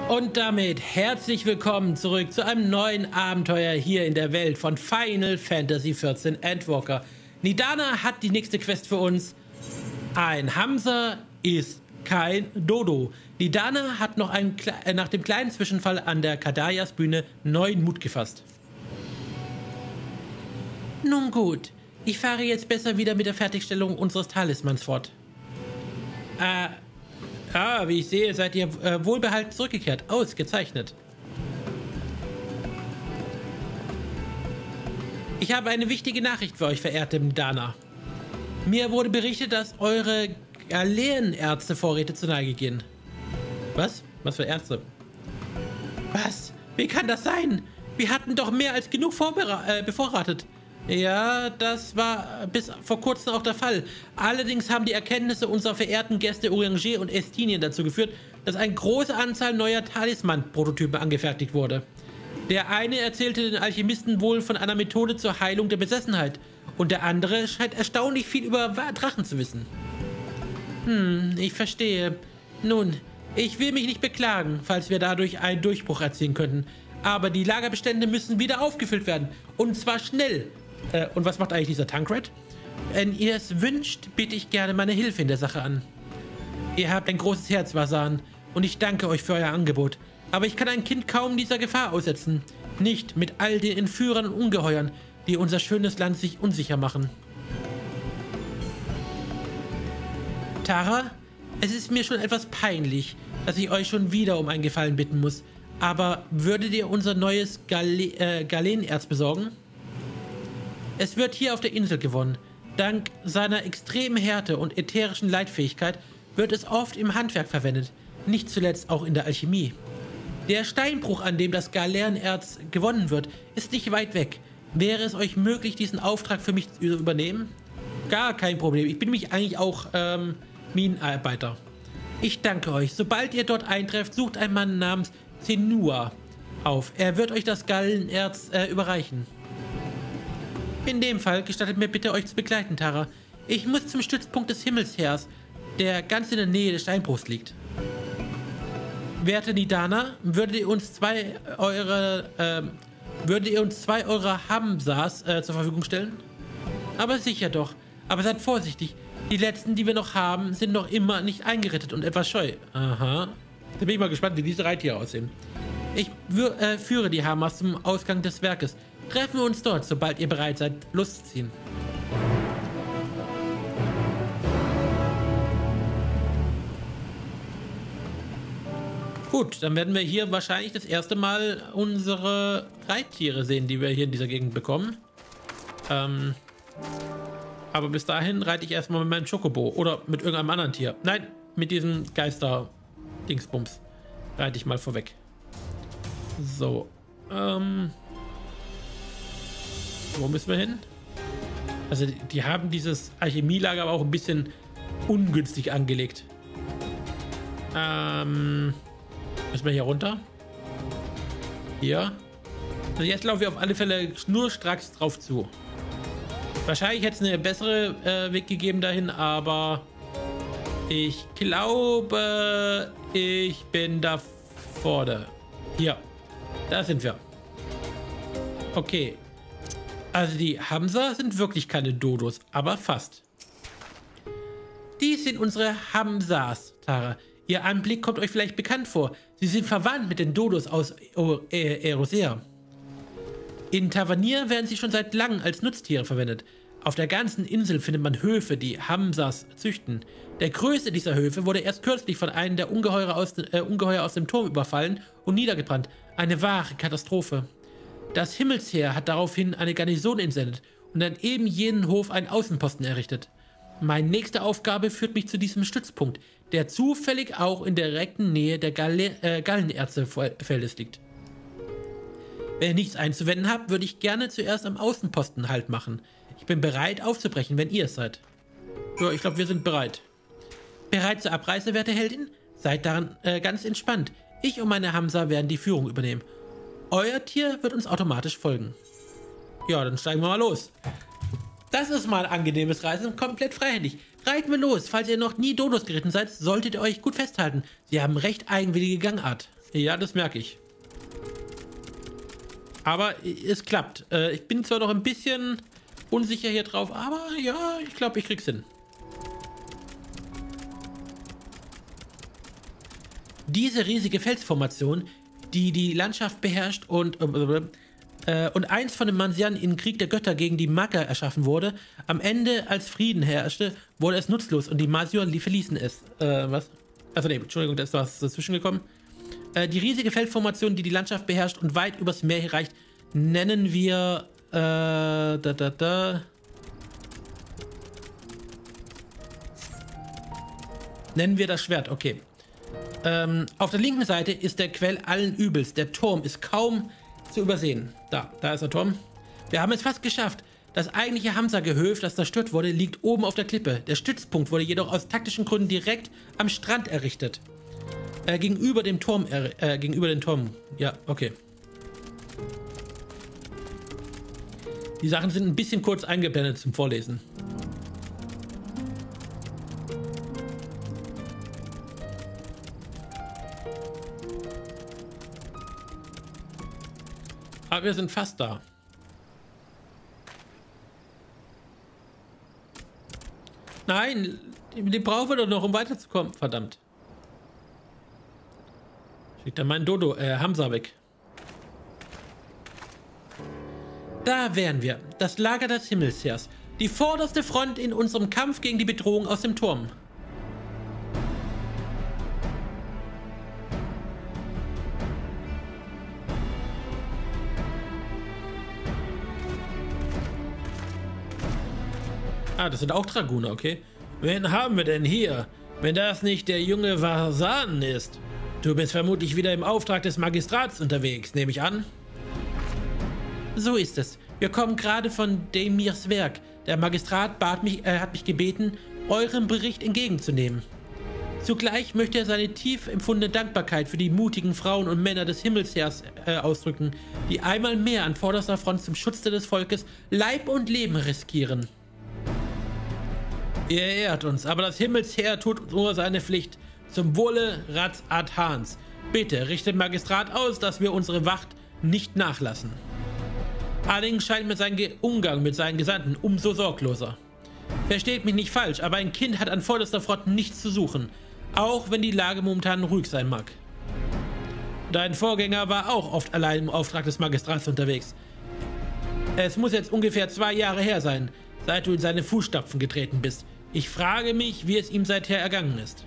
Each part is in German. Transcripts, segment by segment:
Und damit herzlich willkommen zurück zu einem neuen Abenteuer hier in der Welt von Final Fantasy XIV Endwalker. Nidana hat die nächste Quest für uns. Ein Hamsa ist kein Dodo. Nidana hat noch nach dem kleinen Zwischenfall an der Kadayas-Bühne neuen Mut gefasst. Nun gut, ich fahre jetzt besser wieder mit der Fertigstellung unseres Talismans fort. Wie ich sehe, seid ihr wohlbehalten zurückgekehrt. Ausgezeichnet. Ich habe eine wichtige Nachricht für euch, verehrte Nidana. Mir wurde berichtet, dass eure Galeerärzte-Vorräte zur Neige gehen. Was? Was für Ärzte? Was? Wie kann das sein? Wir hatten doch mehr als genug bevorratet. Ja, das war bis vor kurzem auch der Fall. Allerdings haben die Erkenntnisse unserer verehrten Gäste Urianger und Estinien dazu geführt, dass eine große Anzahl neuer Talisman-Prototypen angefertigt wurde. Der eine erzählte den Alchemisten wohl von einer Methode zur Heilung der Besessenheit und der andere scheint erstaunlich viel über Drachen zu wissen. Ich verstehe. Nun, ich will mich nicht beklagen, falls wir dadurch einen Durchbruch erzielen könnten. Aber die Lagerbestände müssen wieder aufgefüllt werden. Und zwar schnell. Und was macht eigentlich dieser Tankred? Wenn ihr es wünscht, biete ich gerne meine Hilfe in der Sache an. Ihr habt ein großes Herz, Vasan, und ich danke euch für euer Angebot. Aber ich kann ein Kind kaum dieser Gefahr aussetzen. Nicht mit all den Entführern und Ungeheuern, die unser schönes Land sich unsicher machen. Tara, es ist mir schon etwas peinlich, dass ich euch schon wieder um einen Gefallen bitten muss. Aber würdet ihr unser neues Galeenerz besorgen? Es wird hier auf der Insel gewonnen. Dank seiner extremen Härte und ätherischen Leitfähigkeit wird es oft im Handwerk verwendet, nicht zuletzt auch in der Alchemie. Der Steinbruch, an dem das Galeerenerz gewonnen wird, ist nicht weit weg. Wäre es euch möglich, diesen Auftrag für mich zu übernehmen? Gar kein Problem. Ich bin nämlich eigentlich auch Minenarbeiter. Ich danke euch. Sobald ihr dort eintrefft, sucht ein Mann namens Senua auf. Er wird euch das Galeerenerz überreichen. In dem Fall gestattet mir bitte, euch zu begleiten, Tara. Ich muss zum Stützpunkt des Himmelsheers, der ganz in der Nähe des Steinbruchs liegt. Werte Nidana, würdet ihr uns zwei eurer Hamsas zur Verfügung stellen? Aber sicher doch. Aber seid vorsichtig. Die letzten, die wir noch haben, sind noch immer nicht eingerettet und etwas scheu. Aha. Da bin ich mal gespannt, wie diese Reittiere aussehen. Ich führe die Hamas zum Ausgang des Werkes. Treffen wir uns dort, sobald ihr bereit seid, loszuziehen. Gut, dann werden wir hier wahrscheinlich das erste Mal unsere Reittiere sehen, die wir hier in dieser Gegend bekommen. Aber bis dahin reite ich erstmal mit meinem Chocobo oder mit irgendeinem anderen Tier. Nein, mit diesem Geister-Dingsbums reite ich mal vorweg. So, wo müssen wir hin? Also die haben dieses Alchemielager aber auch ein bisschen ungünstig angelegt. Müssen wir hier runter? Hier. Also jetzt laufen wir auf alle Fälle schnurstracks drauf zu. Wahrscheinlich hätte es eine bessere Weg gegeben dahin, aber ich glaube, ich bin da vorne. Hier. Da sind wir. Okay. Also die Hamsa sind wirklich keine Dodos, aber fast. Dies sind unsere Hamsas, Tara. Ihr Anblick kommt euch vielleicht bekannt vor. Sie sind verwandt mit den Dodos aus Erosea. In Tavernier werden sie schon seit langem als Nutztiere verwendet. Auf der ganzen Insel findet man Höfe, die Hamsas züchten. Der größte dieser Höfe wurde erst kürzlich von einem der Ungeheuer aus dem Turm überfallen und niedergebrannt. Eine wahre Katastrophe. Das Himmelsheer hat daraufhin eine Garnison entsendet und an eben jenen Hof einen Außenposten errichtet. Meine nächste Aufgabe führt mich zu diesem Stützpunkt, der zufällig auch in der direkten Nähe der Galeerärztefeldes liegt. Wenn ihr nichts einzuwenden habt, würde ich gerne zuerst am Außenposten Halt machen. Ich bin bereit aufzubrechen, wenn ihr es seid. Ja, ich glaube, wir sind bereit. Bereit zur Abreise, werte Heldin? Seid daran ganz entspannt. Ich und meine Hamsa werden die Führung übernehmen. Euer Tier wird uns automatisch folgen. Ja, dann steigen wir mal los. Das ist mal ein angenehmes Reisen, komplett freihändig. Reiten wir los. Falls ihr noch nie Dodos geritten seid, solltet ihr euch gut festhalten. Sie haben recht eigenwillige Gangart. Ja, das merke ich. Aber es klappt. Ich bin zwar noch ein bisschen unsicher hier drauf, aber ja, ich glaube, ich krieg's hin. Diese riesige Felsformation, die die Landschaft beherrscht und einst von den Mansianen im Krieg der Götter gegen die Magger erschaffen wurde, am Ende als Frieden herrschte, wurde es nutzlos und die Masior verließen es. Was? Also ne, Entschuldigung, da ist was dazwischen gekommen. Die riesige Felsformation, die die Landschaft beherrscht und weit übers Meer reicht, nennen wir nennen wir das Schwert, okay. Auf der linken Seite ist der Quell allen Übels. Der Turm ist kaum zu übersehen. Da ist der Turm. Wir haben es fast geschafft. Das eigentliche Hamsa-Gehöft, das zerstört wurde, liegt oben auf der Klippe. Der Stützpunkt wurde jedoch aus taktischen Gründen direkt am Strand errichtet. Gegenüber dem Turm. Ja, okay. Die Sachen sind ein bisschen kurz eingeblendet zum Vorlesen. Aber wir sind fast da. Nein, den brauchen wir doch noch, um weiterzukommen. Verdammt. Schickt er meinen Hamsa weg. Da wären wir. Das Lager des Himmelsheers. Die vorderste Front in unserem Kampf gegen die Bedrohung aus dem Turm. Ah, das sind auch Dragoner, okay. Wen haben wir denn hier? Wenn das nicht der junge Vasan ist. Du bist vermutlich wieder im Auftrag des Magistrats unterwegs, nehme ich an. So ist es. Wir kommen gerade von Demirs Werk. Der Magistrat hat mich gebeten, euren Bericht entgegenzunehmen. Zugleich möchte er seine tief empfundene Dankbarkeit für die mutigen Frauen und Männer des Himmelsheers ausdrücken, die einmal mehr an vorderster Front zum Schutze des Volkes Leib und Leben riskieren. Ihr ehrt uns, aber das Himmelsheer tut nur seine Pflicht. Zum Wohle Rats Adhans. Bitte richtet Magistrat aus, dass wir unsere Wacht nicht nachlassen. Allerdings scheint mir sein Umgang mit seinen Gesandten umso sorgloser. Versteht mich nicht falsch, aber ein Kind hat an vorderster Front nichts zu suchen, auch wenn die Lage momentan ruhig sein mag. Dein Vorgänger war auch oft allein im Auftrag des Magistrats unterwegs. Es muss jetzt ungefähr 2 Jahre her sein, seit du in seine Fußstapfen getreten bist. Ich frage mich, wie es ihm seither ergangen ist.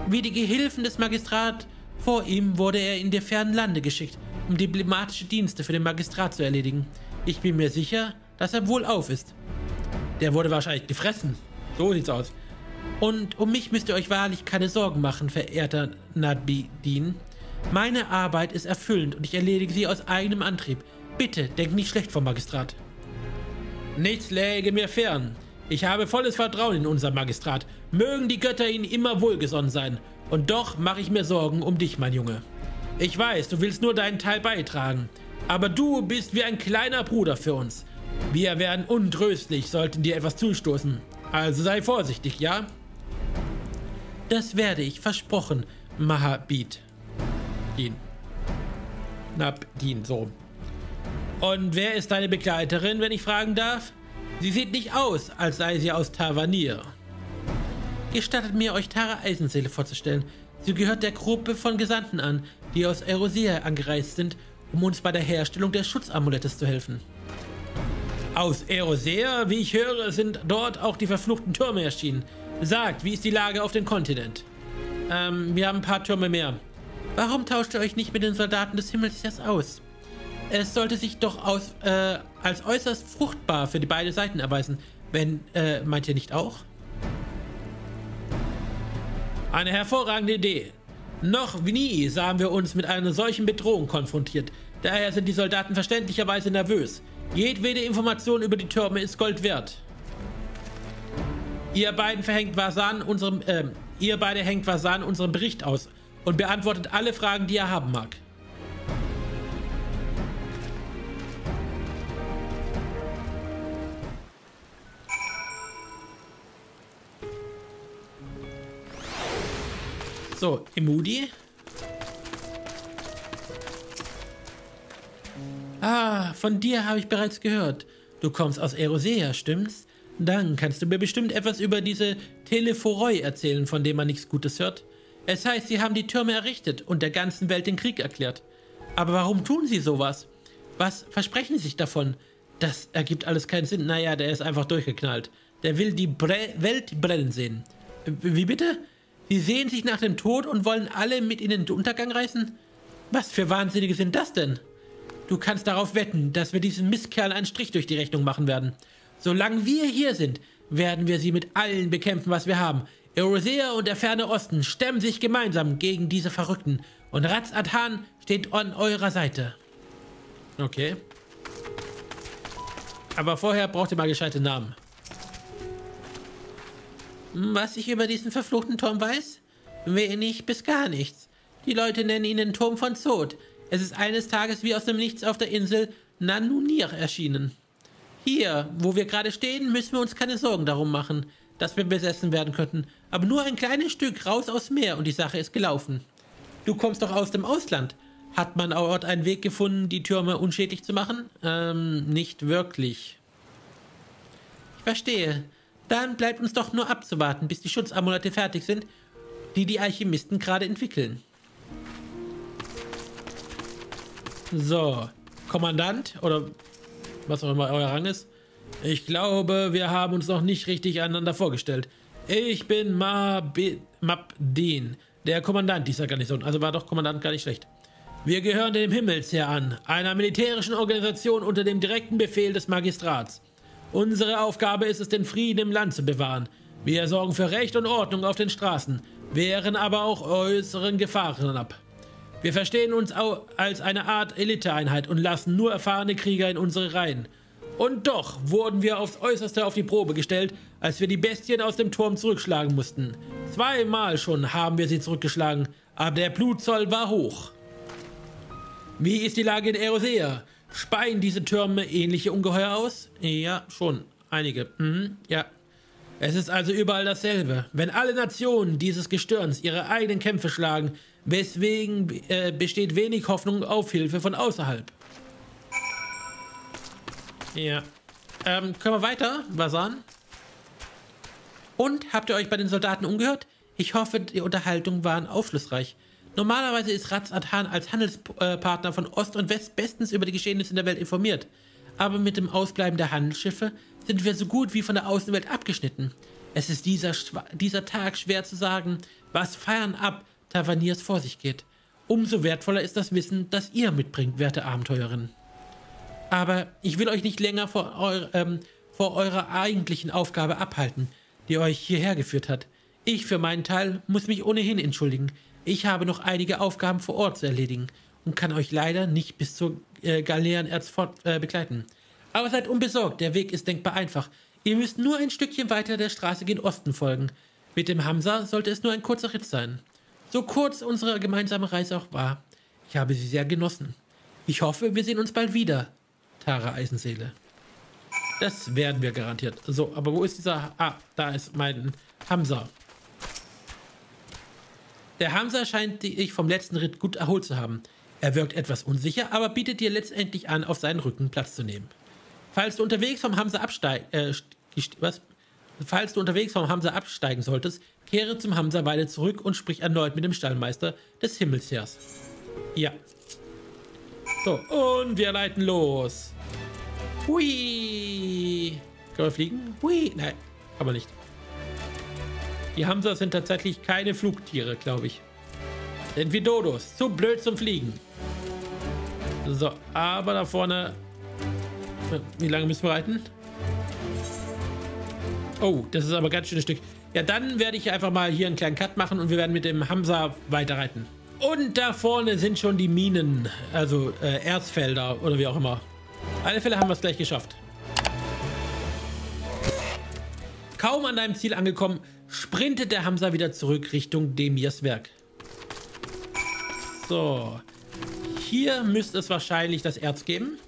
Wie die Gehilfen des Magistrats vor ihm wurde er in die fernen Lande geschickt, um diplomatische Dienste für den Magistrat zu erledigen. Ich bin mir sicher, dass er wohlauf ist. Der wurde wahrscheinlich gefressen. So sieht's aus. Und um mich müsst ihr euch wahrlich keine Sorgen machen, verehrter Nadbidin. Meine Arbeit ist erfüllend und ich erledige sie aus eigenem Antrieb. Bitte, denkt nicht schlecht vom Magistrat. Nichts läge mir fern. Ich habe volles Vertrauen in unser Magistrat. Mögen die Götter ihnen immer wohlgesonnen sein. Und doch mache ich mir Sorgen um dich, mein Junge. Ich weiß, du willst nur deinen Teil beitragen. Aber du bist wie ein kleiner Bruder für uns. Wir werden untröstlich, sollten dir etwas zustoßen. Also sei vorsichtig, ja? Das werde ich, versprochen, Mahabid. Nabdin, so. Und wer ist deine Begleiterin, wenn ich fragen darf? Sie sieht nicht aus, als sei sie aus Tavanir. Gestattet mir, euch Tara Eisenseele vorzustellen. Sie gehört der Gruppe von Gesandten an, die aus Erosea angereist sind, um uns bei der Herstellung des Schutzamulettes zu helfen. Aus Erosea, wie ich höre, sind dort auch die verfluchten Türme erschienen. Sagt, wie ist die Lage auf dem Kontinent? Wir haben ein paar Türme mehr. Warum tauscht ihr euch nicht mit den Soldaten des Himmelsheers aus? Es sollte sich doch als äußerst fruchtbar für die beiden Seiten erweisen. Meint ihr nicht auch? Eine hervorragende Idee. Noch nie sahen wir uns mit einer solchen Bedrohung konfrontiert. Daher sind die Soldaten verständlicherweise nervös. Jedwede Information über die Türme ist Gold wert. Ihr beide hängt Vasan unseren Bericht aus und beantwortet alle Fragen, die er haben mag. So, Emudi. Ah, von dir habe ich bereits gehört. Du kommst aus Erosea, stimmt's? Dann kannst du mir bestimmt etwas über diese Telephoroi erzählen, von dem man nichts Gutes hört. Es heißt, sie haben die Türme errichtet und der ganzen Welt den Krieg erklärt. Aber warum tun sie sowas? Was versprechen sie sich davon? Das ergibt alles keinen Sinn. Naja, der ist einfach durchgeknallt. Der will die Welt brennen sehen. Wie bitte? Sie sehen sich nach dem Tod und wollen alle mit in den Untergang reißen? Was für Wahnsinnige sind das denn? Du kannst darauf wetten, dass wir diesen Mistkerl einen Strich durch die Rechnung machen werden. Solange wir hier sind, werden wir sie mit allen bekämpfen, was wir haben. Erosea und der ferne Osten stemmen sich gemeinsam gegen diese Verrückten. Und Ratz-Adhan steht an eurer Seite. Okay. Aber vorher braucht ihr mal gescheite Namen. Was ich über diesen verfluchten Turm weiß? Wenig bis gar nichts. Die Leute nennen ihn den Turm von Zod. Es ist eines Tages wie aus dem Nichts auf der Insel Nanunir erschienen. Hier, wo wir gerade stehen, müssen wir uns keine Sorgen darum machen, dass wir besessen werden könnten. Aber nur ein kleines Stück raus aufs Meer und die Sache ist gelaufen. Du kommst doch aus dem Ausland. Hat man dort einen Weg gefunden, die Türme unschädlich zu machen? Nicht wirklich. Ich verstehe. Dann bleibt uns doch nur abzuwarten, bis die Schutzamulette fertig sind, die die Alchemisten gerade entwickeln. So, Kommandant, oder was auch immer euer Rang ist. Ich glaube, wir haben uns noch nicht richtig einander vorgestellt. Ich bin Mabdin, der Kommandant dieser Garnison. Also war doch Kommandant gar nicht schlecht. Wir gehören dem Himmelsheer an, einer militärischen Organisation unter dem direkten Befehl des Magistrats. Unsere Aufgabe ist es, den Frieden im Land zu bewahren. Wir sorgen für Recht und Ordnung auf den Straßen, wehren aber auch äußeren Gefahren ab. Wir verstehen uns auch als eine Art Eliteeinheit und lassen nur erfahrene Krieger in unsere Reihen. Und doch wurden wir aufs Äußerste auf die Probe gestellt, als wir die Bestien aus dem Turm zurückschlagen mussten. 2-mal schon haben wir sie zurückgeschlagen, aber der Blutzoll war hoch. Wie ist die Lage in Erosea? Speien diese Türme ähnliche Ungeheuer aus? Ja, schon. Einige. Ja. Es ist also überall dasselbe. Wenn alle Nationen dieses Gestirns ihre eigenen Kämpfe schlagen, weswegen besteht wenig Hoffnung auf Hilfe von außerhalb. Ja. Können wir weiter, Vasan? Und, habt ihr euch bei den Soldaten umgehört? Ich hoffe, die Unterhaltungen waren aufschlussreich. Normalerweise ist Ratz-Adhan als Handelspartner von Ost und West bestens über die Geschehnisse in der Welt informiert. Aber mit dem Ausbleiben der Handelsschiffe sind wir so gut wie von der Außenwelt abgeschnitten. Es ist dieser Tag schwer zu sagen, was fernab Taverniers vor sich geht. Umso wertvoller ist das Wissen, das ihr mitbringt, werte Abenteurerin. Aber ich will euch nicht länger vor eurer eigentlichen Aufgabe abhalten, die euch hierher geführt hat. Ich für meinen Teil muss mich ohnehin entschuldigen. Ich habe noch einige Aufgaben vor Ort zu erledigen und kann euch leider nicht bis zur Galeerenerz begleiten. Aber seid unbesorgt, der Weg ist denkbar einfach. Ihr müsst nur ein Stückchen weiter der Straße gen Osten folgen. Mit dem Hamza sollte es nur ein kurzer Ritt sein. So kurz unsere gemeinsame Reise auch war. Ich habe sie sehr genossen. Ich hoffe, wir sehen uns bald wieder, Tara Eisenseele. Das werden wir garantiert. So, aber wo ist dieser... Ah, da ist mein Hamza. Der Hamza scheint sich vom letzten Ritt gut erholt zu haben. Er wirkt etwas unsicher, aber bietet dir letztendlich an, auf seinen Rücken Platz zu nehmen. Falls du unterwegs vom Hamza absteigen solltest, kehre zum Hamza-Weide zurück und sprich erneut mit dem Stallmeister des Himmelsheers. Ja. So, und wir leiten los. Hui. Können wir fliegen? Hui. Nein, kann man nicht. Die Hamsas sind tatsächlich keine Flugtiere, glaube ich. Sind wie Dodos. Zu blöd zum Fliegen. So, aber da vorne... Wie lange müssen wir reiten? Oh, das ist aber ganz schönes Stück. Ja, dann werde ich einfach mal hier einen kleinen Cut machen und wir werden mit dem Hamza weiterreiten. Und da vorne sind schon die Minen, also Erzfelder oder wie auch immer. Auf alle Fälle haben wir es gleich geschafft. Kaum an deinem Ziel angekommen, sprintet der Hamza wieder zurück Richtung Demirs Werk. So. Hier müsste es wahrscheinlich das Erz geben.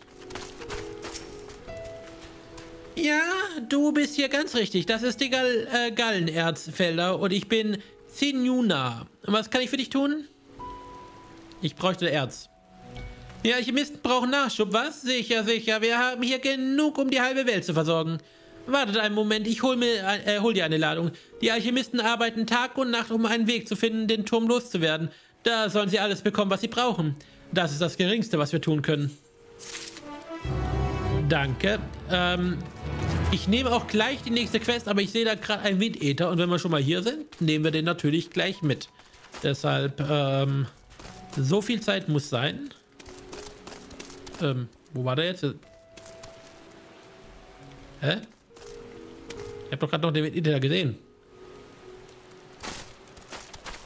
Ja, du bist hier ganz richtig. Das ist die Gallenerzfelder und ich bin Zinjuna. Was kann ich für dich tun? Ich bräuchte Erz. Die Alchemisten brauchen Nachschub, was? Sicher, sicher. Wir haben hier genug, um die halbe Welt zu versorgen. Wartet einen Moment, ich hol dir eine Ladung. Die Alchemisten arbeiten Tag und Nacht, um einen Weg zu finden, den Turm loszuwerden. Da sollen sie alles bekommen, was sie brauchen. Das ist das Geringste, was wir tun können. Danke. Ich nehme auch gleich die nächste Quest, aber ich sehe da gerade einen Windäther. Und wenn wir schon mal hier sind, nehmen wir den natürlich gleich mit. Deshalb, so viel Zeit muss sein. Wo war der jetzt? Hä? Ich habe doch gerade noch den Windäther gesehen.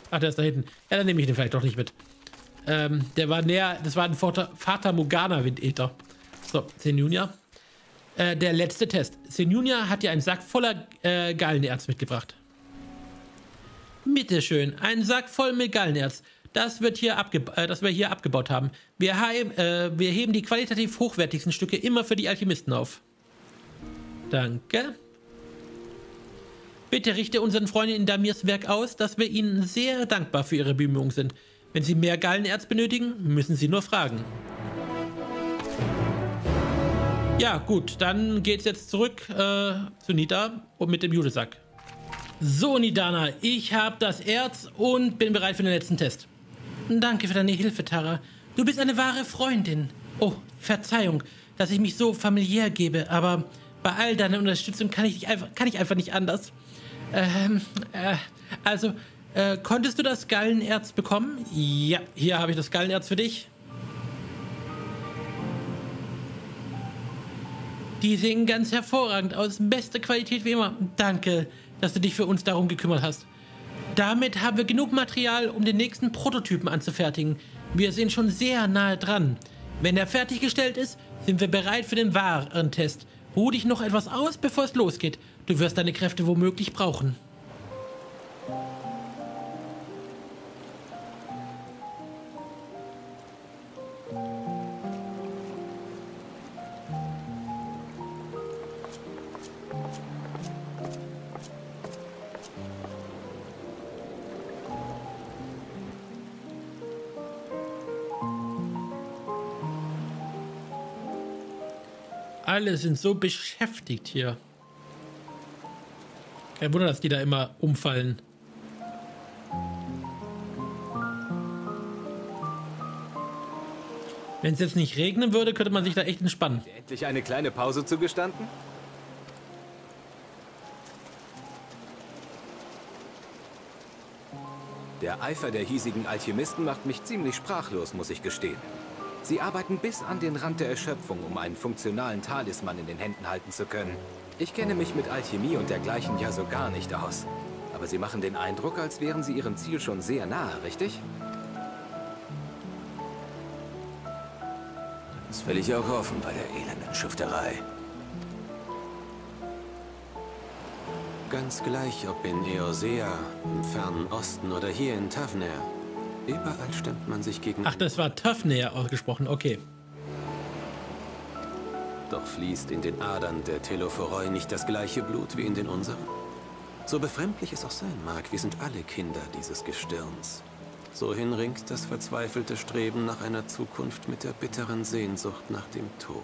Ach, der ist da hinten. Ja, dann nehme ich den vielleicht doch nicht mit. Der war näher, das war ein Fata Morgana Windäther. So, Senjunia. Der letzte Test. Senjunia hat dir einen Sack voller Gallenerz mitgebracht. Bitteschön, ein Sack voll mit Gallenerz. Das wir hier abgebaut haben. Wir heben die qualitativ hochwertigsten Stücke immer für die Alchemisten auf. Danke. Bitte richte unseren Freunden in Damirs Werk aus, dass wir ihnen sehr dankbar für ihre Bemühungen sind. Wenn sie mehr Gallenerz benötigen, müssen sie nur fragen. Ja, gut, dann geht's jetzt zurück zu Nida und mit dem Judesack. So, Nidana, ich habe das Erz und bin bereit für den letzten Test. Danke für deine Hilfe, Tara. Du bist eine wahre Freundin. Oh, Verzeihung, dass ich mich so familiär gebe, aber bei all deiner Unterstützung kann ich einfach nicht anders. Konntest du das Gallenerz bekommen? Ja, hier habe ich das Gallenerz für dich. Die sehen ganz hervorragend aus. Beste Qualität wie immer. Danke, dass du dich für uns darum gekümmert hast. Damit haben wir genug Material, um den nächsten Prototypen anzufertigen. Wir sind schon sehr nahe dran. Wenn er fertiggestellt ist, sind wir bereit für den wahren Test. Ruh dich noch etwas aus, bevor es losgeht. Du wirst deine Kräfte womöglich brauchen. Alle sind so beschäftigt hier. Kein Wunder, dass die da immer umfallen. Wenn es jetzt nicht regnen würde, könnte man sich da echt entspannen. Endlich eine kleine Pause zugestanden? Der Eifer der hiesigen Alchemisten macht mich ziemlich sprachlos, muss ich gestehen. Sie arbeiten bis an den Rand der Erschöpfung, um einen funktionalen Talisman in den Händen halten zu können. Ich kenne mich mit Alchemie und dergleichen ja so gar nicht aus. Aber sie machen den Eindruck, als wären sie ihrem Ziel schon sehr nahe, richtig? Das will ich auch hoffen bei der elenden Schufterei. Ganz gleich, ob in Eosea, im fernen Osten oder hier in Tavner. Überall stemmt man sich gegen... Ach, das war Tavner ausgesprochen, okay. Doch fließt in den Adern der Telophoroi nicht das gleiche Blut wie in den unseren? So befremdlich es auch sein mag, wir sind alle Kinder dieses Gestirns. So hinringt das verzweifelte Streben nach einer Zukunft mit der bitteren Sehnsucht nach dem Tod.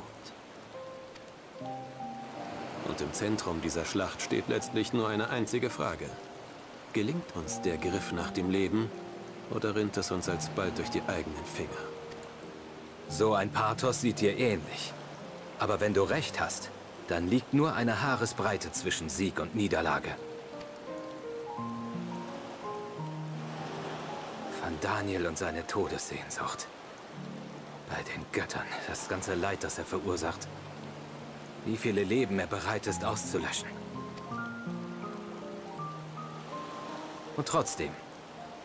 Und im Zentrum dieser Schlacht steht letztlich nur eine einzige Frage. Gelingt uns der Griff nach dem Leben oder rinnt es uns alsbald durch die eigenen Finger? So ein Pathos sieht dir ähnlich. Aber wenn du recht hast, dann liegt nur eine Haaresbreite zwischen Sieg und Niederlage. Von Daniel und seine Todessehnsucht. Bei den Göttern, das ganze Leid, das er verursacht. Wie viele Leben er bereit ist auszulöschen. Und trotzdem,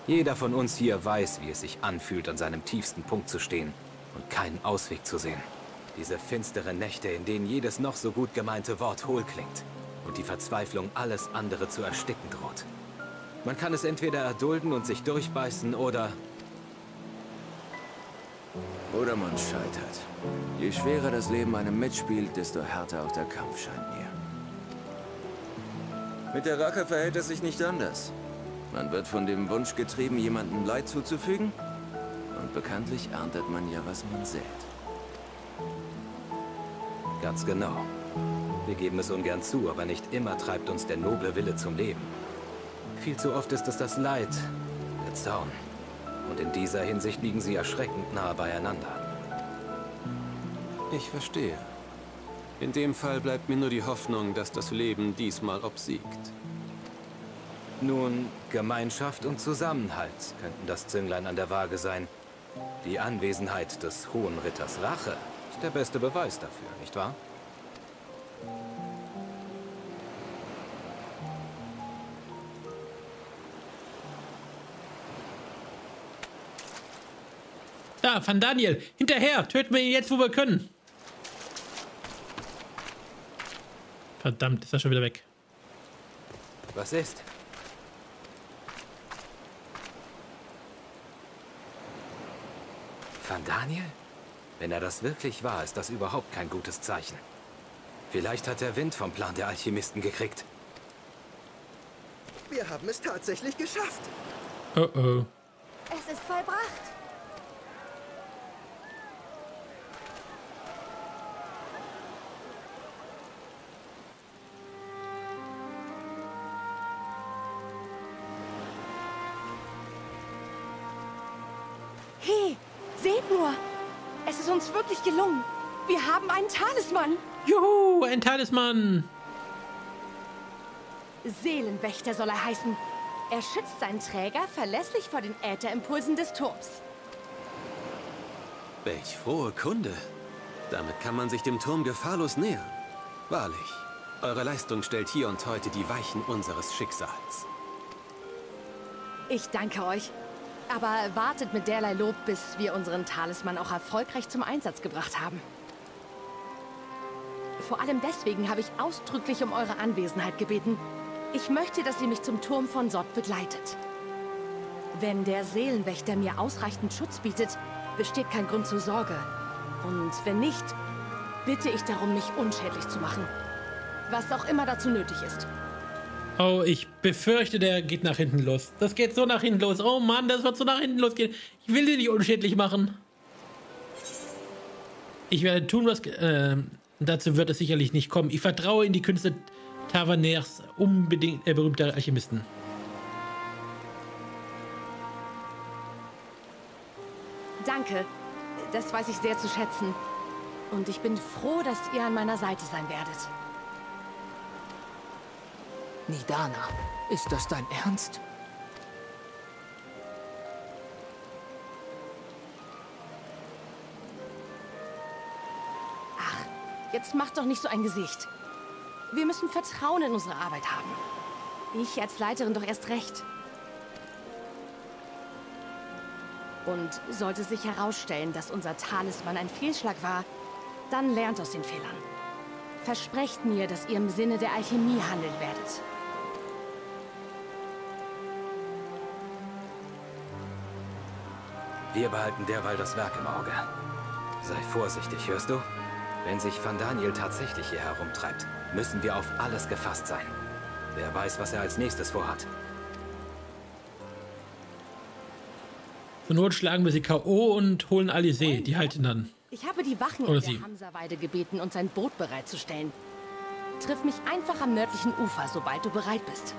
jeder von uns hier weiß, wie es sich anfühlt, an seinem tiefsten Punkt zu stehen und keinen Ausweg zu sehen. Diese finsteren Nächte, in denen jedes noch so gut gemeinte Wort hohl klingt und die Verzweiflung alles andere zu ersticken droht. Man kann es entweder erdulden und sich durchbeißen oder man scheitert. Je schwerer das Leben einem mitspielt, desto härter auch der Kampf scheint mir. Mit der Rache verhält es sich nicht anders. Man wird von dem Wunsch getrieben, jemandem Leid zuzufügen. Und bekanntlich erntet man ja, was man sät. Ganz genau. Wir geben es ungern zu, aber nicht immer treibt uns der noble Wille zum Leben. Viel zu oft ist es das Leid, der Zorn. Und in dieser Hinsicht liegen sie erschreckend nahe beieinander. Ich verstehe. In dem Fall bleibt mir nur die Hoffnung, dass das Leben diesmal obsiegt. Nun, Gemeinschaft und Zusammenhalt könnten das Zünglein an der Waage sein. Die Anwesenheit des Hohen Ritters Rache ist der beste Beweis dafür, nicht wahr? Da, Van Daniel, hinterher! Töten wir ihn jetzt, wo wir können! Verdammt, ist er schon wieder weg. Was ist? Van Daniel? Wenn er das wirklich war, ist das überhaupt kein gutes Zeichen. Vielleicht hat er Wind vom Plan der Alchemisten gekriegt. Wir haben es tatsächlich geschafft. Oh oh. Es ist vollbracht. Hey, seht nur! Es ist uns wirklich gelungen. Wir haben einen Talisman. Juhu, ein Talisman! Seelenwächter soll er heißen. Er schützt seinen Träger verlässlich vor den Ätherimpulsen des Turms. Welch frohe Kunde. Damit kann man sich dem Turm gefahrlos nähern. Wahrlich, eure Leistung stellt hier und heute die Weichen unseres Schicksals. Ich danke euch. Aber wartet mit derlei Lob, bis wir unseren Talisman auch erfolgreich zum Einsatz gebracht haben. Vor allem deswegen habe ich ausdrücklich um eure Anwesenheit gebeten. Ich möchte, dass ihr mich zum Turm von Sod begleitet. Wenn der Seelenwächter mir ausreichend Schutz bietet, besteht kein Grund zur Sorge. Und wenn nicht, bitte ich darum, mich unschädlich zu machen. Was auch immer dazu nötig ist. Oh, ich befürchte, der geht nach hinten los. Das geht so nach hinten los. Oh Mann, das wird so nach hinten losgehen. Ich will den nicht unschädlich machen. Ich werde tun, was... dazu wird es sicherlich nicht kommen. Ich vertraue in die Künste Taverners, unbedingt berühmter Alchemisten. Danke. Das weiß ich sehr zu schätzen. Und ich bin froh, dass ihr an meiner Seite sein werdet. Nidana, ist das dein Ernst? Ach, jetzt macht doch nicht so ein Gesicht. Wir müssen Vertrauen in unsere Arbeit haben. Ich als Leiterin doch erst recht. Und sollte sich herausstellen, dass unser Talisman ein Fehlschlag war, dann lernt aus den Fehlern. Versprecht mir, dass ihr im Sinne der Alchemie handeln werdet. Wir behalten derweil das Werk im Auge. Sei vorsichtig, hörst du? Wenn sich Van Daniel tatsächlich hier herumtreibt, müssen wir auf alles gefasst sein. Wer weiß, was er als nächstes vorhat. Zur Not schlagen wir sie K.O. und holen Alizé. Die halten dann. Ich habe die Wachen in der Hamsa-Weide gebeten, uns ein Boot bereitzustellen. Triff mich einfach am nördlichen Ufer, sobald du bereit bist.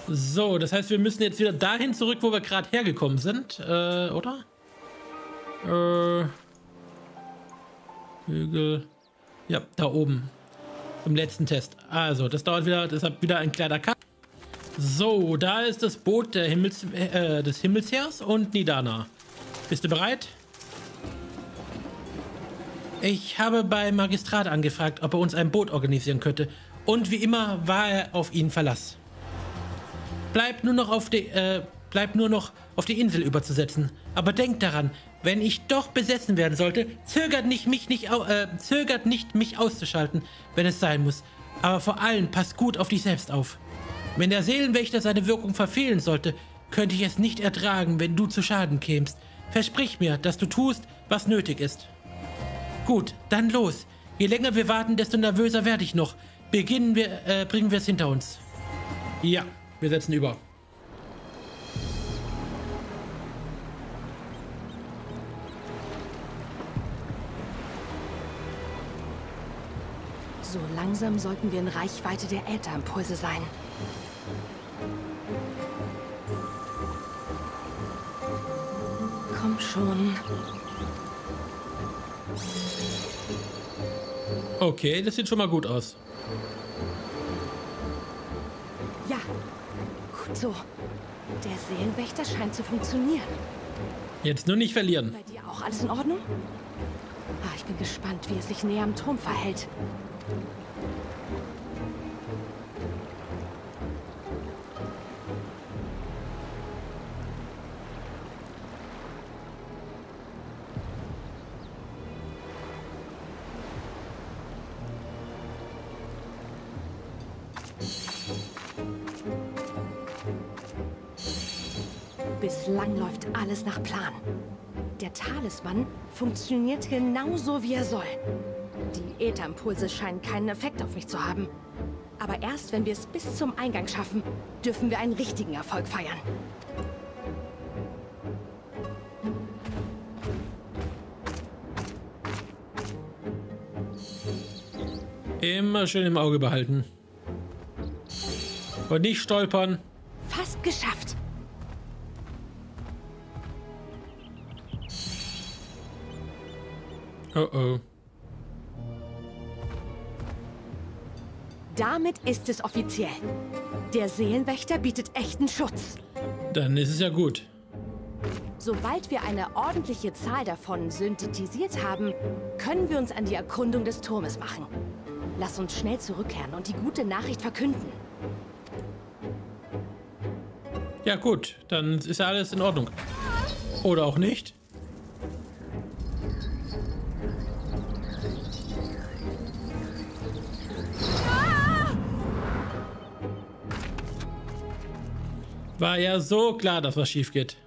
So, das heißt, wir müssen jetzt wieder dahin zurück, wo wir gerade hergekommen sind, oder? Hügel. Ja, da oben. Zum letzten Test. Also, das dauert wieder, deshalb wieder ein kleiner Cut. So, da ist das Boot der des Himmelsheers und Nidana. Bist du bereit? Ich habe beim Magistrat angefragt, ob er uns ein Boot organisieren könnte. Und wie immer war er auf ihn Verlass. Bleibt nur noch auf die Insel überzusetzen. Aber denkt daran, wenn ich doch besessen werden sollte, zögert nicht, mich auszuschalten, wenn es sein muss. Aber vor allem passt gut auf dich selbst auf. Wenn der Seelenwächter seine Wirkung verfehlen sollte, könnte ich es nicht ertragen, wenn du zu Schaden kämst. Versprich mir, dass du tust, was nötig ist. Gut, dann los. Je länger wir warten, desto nervöser werde ich noch. Bringen wir es hinter uns. Ja, wir setzen über. So langsam sollten wir in Reichweite der Ätherimpulse sein. Komm schon. Okay, das sieht schon mal gut aus. Ja, gut so. Der Seelenwächter scheint zu funktionieren. Jetzt nur nicht verlieren. Bei dir auch alles in Ordnung? Ich bin gespannt, wie es sich näher am Turm verhält. Bislang läuft alles nach Plan. Der Talisman funktioniert genauso, wie er soll. Die Ätherimpulse scheinen keinen Effekt auf mich zu haben. Aber erst, wenn wir es bis zum Eingang schaffen, dürfen wir einen richtigen Erfolg feiern. Immer schön im Auge behalten. Und nicht stolpern. Fast geschafft. Oh oh. Damit ist es offiziell. Der Seelenwächter bietet echten Schutz. Dann ist es ja gut. Sobald wir eine ordentliche Zahl davon synthetisiert haben, können wir uns an die Erkundung des Turmes machen. Lass uns schnell zurückkehren und die gute Nachricht verkünden. Ja gut, dann ist ja alles in Ordnung. Oder auch nicht. War ja so klar, dass was schief geht.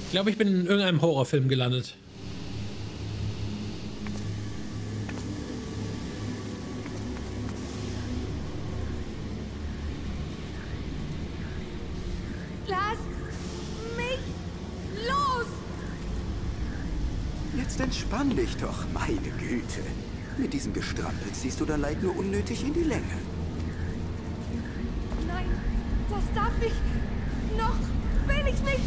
Ich glaube, ich bin in irgendeinem Horrorfilm gelandet. Lass mich los! Jetzt entspann dich doch, meine Güte. Mit diesem Gestrampel ziehst du dein Leid nur unnötig in die Länge. Nein, das darf nicht. Noch will ich nicht.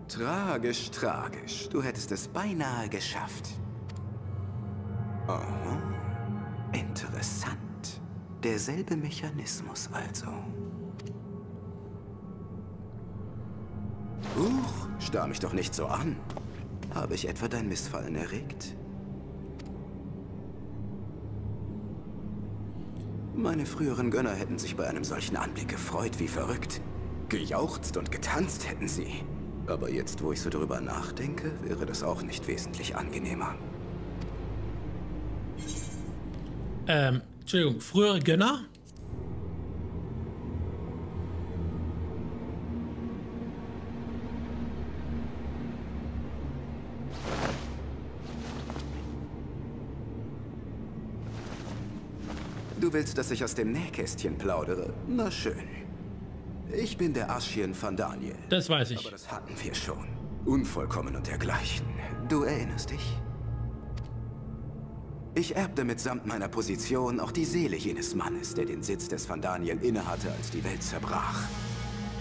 Tragisch, tragisch. Du hättest es beinahe geschafft. Aha. Interessant. Derselbe Mechanismus also. Huch, starr mich doch nicht so an. Habe ich etwa dein Missfallen erregt? Meine früheren Gönner hätten sich bei einem solchen Anblick gefreut wie verrückt. Gejauchzt und getanzt hätten sie. Aber jetzt, wo ich so drüber nachdenke, wäre das auch nicht wesentlich angenehmer. Entschuldigung, frühere Gönner? Du willst, dass ich aus dem Nähkästchen plaudere? Na schön. Ich bin der Aschien von Daniel. Das weiß ich. Aber das hatten wir schon. Unvollkommen und dergleichen. Du erinnerst dich? Ich erbte mitsamt meiner Position auch die Seele jenes Mannes, der den Sitz des Van Daniel innehatte, als die Welt zerbrach.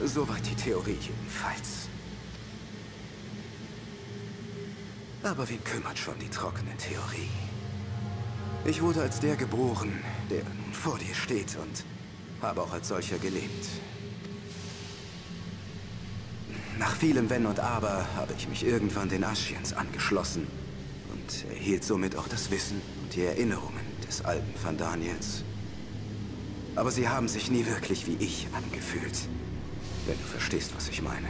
Soweit die Theorie jedenfalls. Aber wen kümmert schon die trockene Theorie? Ich wurde als der geboren, der nun vor dir steht und habe auch als solcher gelebt. Nach vielem Wenn und Aber habe ich mich irgendwann den Ascians angeschlossen und erhielt somit auch das Wissen und die Erinnerungen des alten Van Daniels. Aber sie haben sich nie wirklich wie ich angefühlt, wenn du verstehst, was ich meine.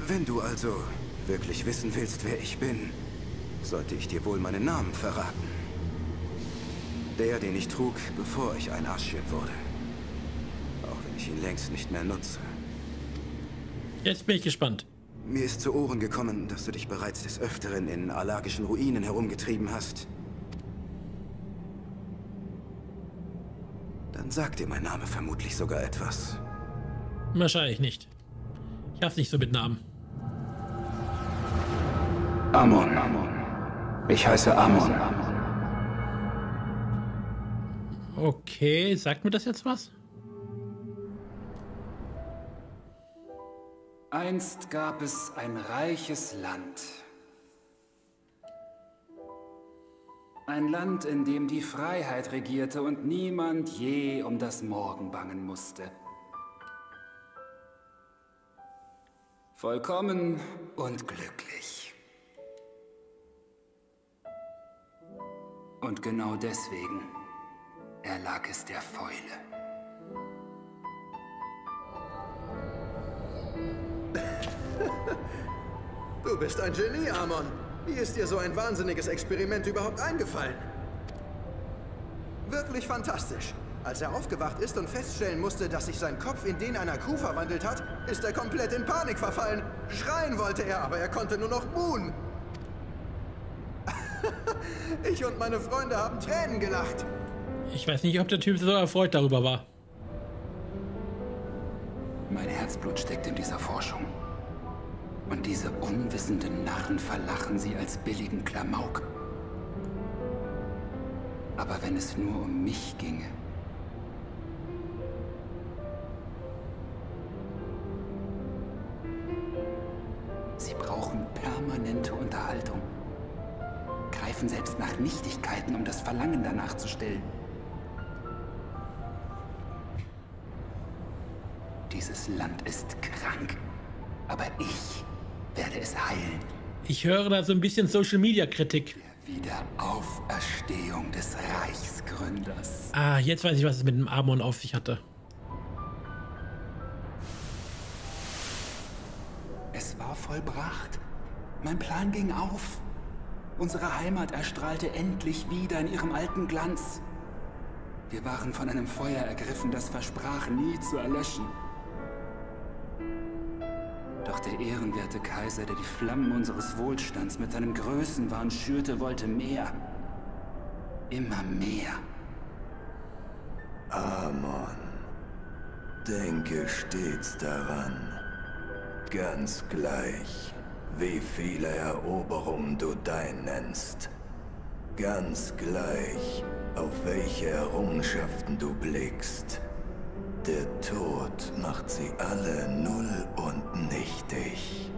Wenn du also wirklich wissen willst, wer ich bin, sollte ich dir wohl meinen Namen verraten. Der, den ich trug, bevor ich ein Ascian wurde. Auch wenn ich ihn längst nicht mehr nutze. Jetzt bin ich gespannt. Mir ist zu Ohren gekommen, dass du dich bereits des Öfteren in allergischen Ruinen herumgetrieben hast. Dann sagt dir mein Name vermutlich sogar etwas. Wahrscheinlich nicht. Ich hab's nicht so mit Namen. Amon. Ich heiße Amon. Okay, sagt mir das jetzt was? Einst gab es ein reiches Land. Ein Land, in dem die Freiheit regierte und niemand je um das Morgen bangen musste. Vollkommen und glücklich. Und genau deswegen erlag es der Fäule. Du bist ein Genie, Amon. Wie ist dir so ein wahnsinniges Experiment überhaupt eingefallen? Wirklich fantastisch. Als er aufgewacht ist und feststellen musste, dass sich sein Kopf in den einer Kuh verwandelt hat, ist er komplett in Panik verfallen. Schreien wollte er, aber er konnte nur noch buhen. Ich und meine Freunde haben Tränen gelacht. Ich weiß nicht, ob der Typ so erfreut darüber war. Mein Herzblut steckt in dieser Forschung. Und diese unwissenden Narren verlachen sie als billigen Klamauk. Aber wenn es nur um mich ginge. Sie brauchen permanente Unterhaltung. Greifen selbst nach Nichtigkeiten, um das Verlangen danach zu stillen. Dieses Land ist krank, aber ich werde es heilen. Ich höre da so ein bisschen Social-Media-Kritik. Der Wiederauferstehung des Reichsgründers. Ah, jetzt weiß ich, was es mit dem Amon auf sich hatte. Es war vollbracht. Mein Plan ging auf. Unsere Heimat erstrahlte endlich wieder in ihrem alten Glanz. Wir waren von einem Feuer ergriffen, das versprach, nie zu erlöschen. Doch der ehrenwerte Kaiser, der die Flammen unseres Wohlstands mit seinem Größenwahn schürte, wollte mehr. Immer mehr. Amon, denke stets daran. Ganz gleich, wie viele Eroberungen du dein nennst. Ganz gleich, auf welche Errungenschaften du blickst. Der Tod macht sie alle null und nichtig.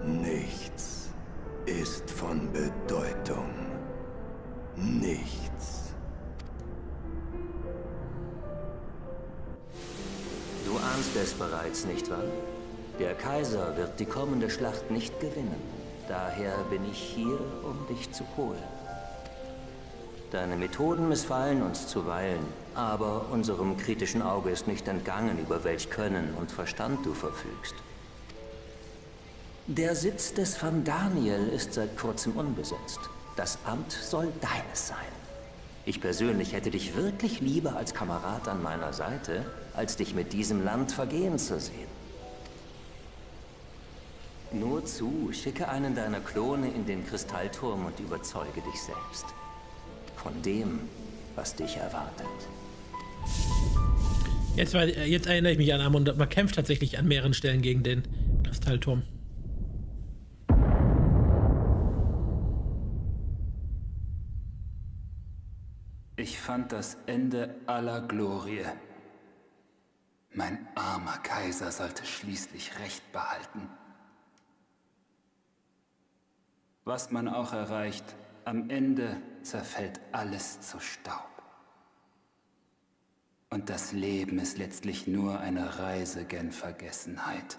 Nichts ist von Bedeutung. Nichts. Du ahnst es bereits, nicht wahr? Der Kaiser wird die kommende Schlacht nicht gewinnen. Daher bin ich hier, um dich zu holen. Deine Methoden missfallen uns zuweilen, aber unserem kritischen Auge ist nicht entgangen, über welch Können und Verstand du verfügst. Der Sitz des Van Daniel ist seit kurzem unbesetzt. Das Amt soll deines sein. Ich persönlich hätte dich wirklich lieber als Kamerad an meiner Seite, als dich mit diesem Land vergehen zu sehen. Nur zu, schicke einen deiner Klone in den Kristallturm und überzeuge dich selbst. Von dem, was dich erwartet. Jetzt erinnere ich mich an Amon. Man kämpft tatsächlich an mehreren Stellen gegen den Kristallturm. Ich fand das Ende aller Glorie. Mein armer Kaiser sollte schließlich Recht behalten. Was man auch erreicht, am Ende zerfällt alles zu Staub. Und das Leben ist letztlich nur eine Reise gen Vergessenheit.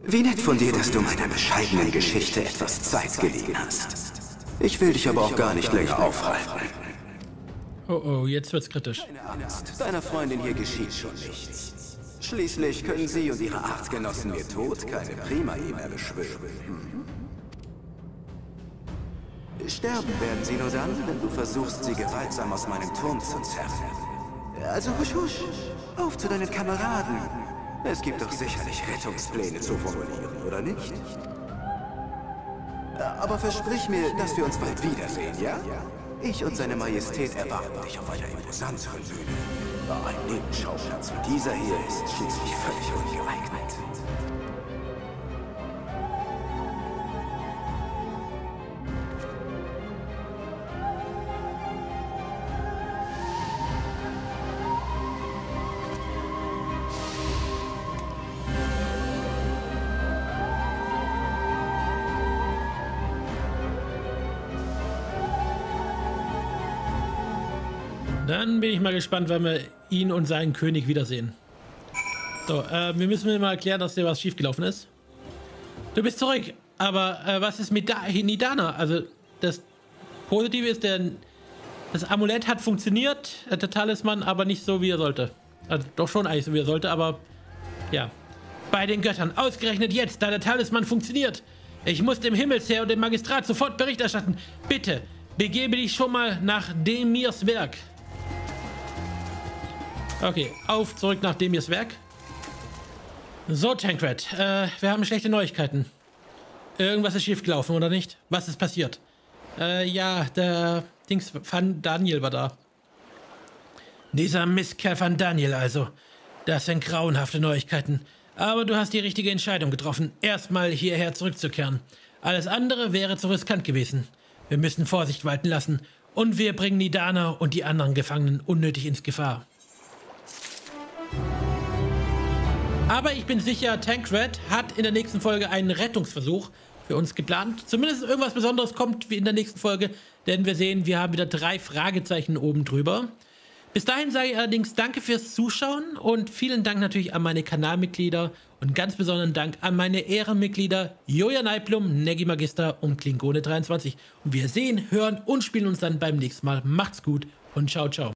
Wie nett von dir, dass du meiner bescheidenen Geschichte etwas Zeit geliehen hast. Ich will dich aber auch gar nicht länger aufhalten. Oh oh, jetzt wird's kritisch. Keine Angst, deiner Freundin hier geschieht schon nichts. Schließlich können sie und ihre Artgenossen ihr Tod keine Primae mehr beschwören. Sterben werden sie nur dann, wenn du versuchst, sie gewaltsam aus meinem Turm zu zerren. Also husch husch, auf zu deinen Kameraden. Es gibt doch sicherlich Rettungspläne zu formulieren, oder nicht? Aber versprich mir, dass wir uns bald wiedersehen, ja? Ich und seine Majestät erwarten dich auf einer imposanteren Bühne. Ein Nebenschauplatz wie dieser hier ist schließlich völlig ungeeignet. Dann bin ich mal gespannt, wann wir ihn und seinen König wiedersehen. So, wir müssen mir mal erklären, dass dir was schiefgelaufen ist. Du bist zurück, aber was ist mit Nidana? Also, das Positive ist, das Amulett hat funktioniert, der Talisman, aber nicht so, wie er sollte. Also, doch schon eigentlich so, wie er sollte, aber ja. Bei den Göttern, ausgerechnet jetzt, da der Talisman funktioniert. Ich muss dem Himmelsheer und dem Magistrat sofort Bericht erstatten. Bitte, begebe dich schon mal nach Demirs Werk. Okay, zurück nach Demirs Werk. So, Tancred, wir haben schlechte Neuigkeiten. Irgendwas ist schiefgelaufen, oder nicht? Was ist passiert? Ja, der Dings Van Daniel war da. Dieser Mistkerl Van Daniel also. Das sind grauenhafte Neuigkeiten. Aber du hast die richtige Entscheidung getroffen, erstmal hierher zurückzukehren. Alles andere wäre zu riskant gewesen. Wir müssen Vorsicht walten lassen und wir bringen Nidana und die anderen Gefangenen unnötig ins Gefahr. Aber ich bin sicher, Tancred hat in der nächsten Folge einen Rettungsversuch für uns geplant. Zumindest irgendwas Besonderes kommt wie in der nächsten Folge, denn wir sehen, wir haben wieder 3 Fragezeichen oben drüber. Bis dahin sage ich allerdings danke fürs Zuschauen und vielen Dank natürlich an meine Kanalmitglieder und ganz besonderen Dank an meine Ehrenmitglieder Joja Neiplum, Neggi Magister und Klingone23. Und wir sehen, hören und spielen uns dann beim nächsten Mal. Macht's gut und ciao, ciao.